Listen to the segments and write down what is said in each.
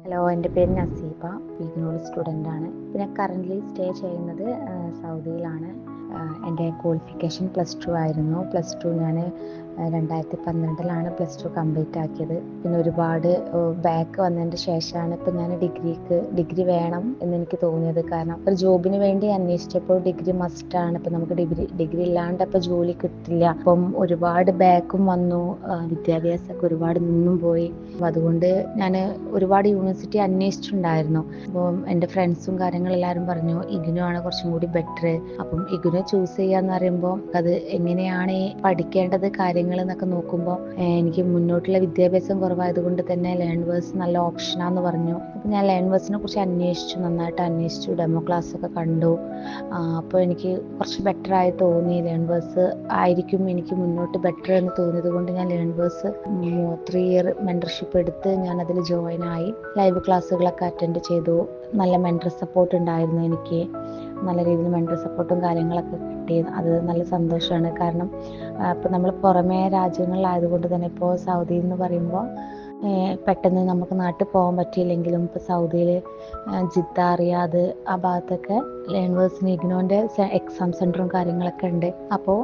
Hello, എൻ്റെ പേര് നസീബ. ഇഗ്നോൾ സ്റ്റുഡൻ്റാണ്. ഞാൻ കറൻ്റ്ലി സ്റ്റേ ചെയ്യുന്നത് സൗദിയിലാണ്. എൻ്റെ ക്വാളിഫിക്കേഷൻ +2 ആയിരുന്നു. +2 ഞാൻ 2012 +2 കംപ്ലീറ്റ് ആക്കിയത്. പിന്നെ ഒരുപാട് ബാക്ക് വന്നതിൻ്റെ ശേഷമാണ് ഇപ്പം ഞാൻ ഡിഗ്രി വേണം എന്നെനിക്ക് തോന്നിയത്. കാരണം ഒരു ജോബിന് വേണ്ടി അന്വേഷിച്ചപ്പോൾ ഡിഗ്രി മസ്റ്റാണ്. ഇപ്പം നമുക്ക് ഡിഗ്രി ഇല്ലാണ്ട് ഇപ്പം ജോലി കിട്ടില്ല. അപ്പം ഒരുപാട് ബാക്കും വന്നു, വിദ്യാഭ്യാസമൊക്കെ ഒരുപാട് നിന്നും പോയി. അപ്പം അതുകൊണ്ട് ഞാൻ ഒരുപാട് യൂണിവേഴ്സിറ്റി അന്വേഷിച്ചിട്ടുണ്ടായിരുന്നു. അപ്പം എൻ്റെ ഫ്രണ്ട്സും കാര്യങ്ങളെല്ലാവരും പറഞ്ഞു ഇഗ്നോ ആണ് കുറച്ചും കൂടി ബെറ്റർ. അപ്പം ഇഗ്നോ ചൂസ് ചെയ്യാന്ന് പറയുമ്പോൾ അത് എങ്ങനെയാണ് പഠിക്കേണ്ടത് കാര്യങ്ങൾ എന്നൊക്കെ നോക്കുമ്പോൾ എനിക്ക് മുന്നോട്ടുള്ള വിദ്യാഭ്യാസം കുറവായതുകൊണ്ട് തന്നെ ലേൺവേഴ്സ് നല്ല ഓപ്ഷനാന്ന് പറഞ്ഞു. അപ്പം ഞാൻ ലേൺവേഴ്സിനെ കുറിച്ച് നന്നായിട്ട് അന്വേഷിച്ചു, ഡെമോ ക്ലാസ് ഒക്കെ കണ്ടു. അപ്പോൾ എനിക്ക് കുറച്ച് ബെറ്ററായി തോന്നി. ലേൺവേഴ്സ് ആയിരിക്കും എനിക്ക് മുന്നോട്ട് ബെറ്റർ എന്ന് തോന്നിയത് കൊണ്ട് ഞാൻ ലേൺവേഴ്സ് 3 ഇയർ മെൻറ്റർഷിപ്പ് എടുത്ത് ഞാനതിൽ ജോയിൻ ആയി. ലൈവ് ക്ലാസ്സുകളൊക്കെ അറ്റൻഡ് ചെയ്തു. നല്ല മെൻറ്റർ സപ്പോർട്ട് ഉണ്ടായിരുന്നു എനിക്ക്. നല്ല രീതിയിൽ മെൻറ്റർ സപ്പോർട്ടും കാര്യങ്ങളൊക്കെ കിട്ടി. അത് നല്ല സന്തോഷമാണ്. കാരണം ഇപ്പം നമ്മൾ പുറമേ രാജ്യങ്ങളിലായതുകൊണ്ട് തന്നെ ഇപ്പോൾ സൗദി എന്ന് പറയുമ്പോൾ പെട്ടെന്ന് നമുക്ക് നാട്ടിൽ പോകാൻ പറ്റിയില്ലെങ്കിലും ഇപ്പോൾ സൗദിയിൽ ജിദ്ദ, റിയാദ് ആ ഭാഗത്തൊക്കെ ലേൺവേഴ്സിന് ഇഗ്നോൻ്റെ എക്സാം സെൻറ്ററും കാര്യങ്ങളൊക്കെ ഉണ്ട്. അപ്പോൾ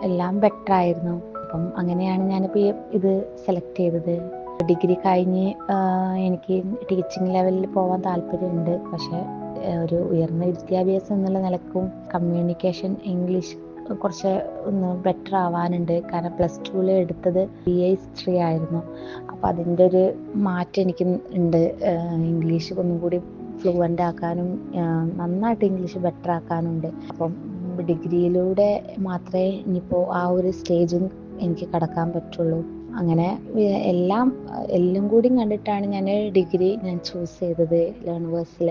എല്ലാം ബെറ്ററായിരുന്നു. അപ്പം അങ്ങനെയാണ് ഞാനിപ്പോൾ ഇത് സെലക്ട് ചെയ്തത്. ഡിഗ്രി കഴിഞ്ഞ് എനിക്ക് ടീച്ചിങ് ലെവലിൽ പോകാൻ താല്പര്യമുണ്ട്. പക്ഷേ ഒരു ഉയർന്ന വിദ്യാഭ്യാസം എന്നുള്ള നിലക്കും കമ്മ്യൂണിക്കേഷൻ ഇംഗ്ലീഷ് കുറച്ച് ഒന്ന് ബെറ്റർ ആവാനുണ്ട്. കാരണം +2 എടുത്തത് BA ഹിസ്റ്ററി ആയിരുന്നു. അപ്പോൾ അതിൻ്റെ ഒരു മാറ്റം എനിക്ക് ഉണ്ട്. ഇംഗ്ലീഷ് ഒന്നും കൂടി ഫ്ലുവൻ്റ് ആക്കാനും നന്നായിട്ട് ഇംഗ്ലീഷ് ബെറ്റർ ആക്കാനുണ്ട്. അപ്പം ഡിഗ്രിയിലൂടെ മാത്രമേ ഇനിയിപ്പോൾ ആ ഒരു സ്റ്റേജും എനിക്ക് കടക്കാൻ പറ്റുള്ളൂ. അങ്ങനെ എല്ലാം കൂടി കണ്ടിട്ടാണ് ഞാൻ ഡിഗ്രി ചൂസ് ചെയ്തത് ലേൺവേഴ്സിൽ.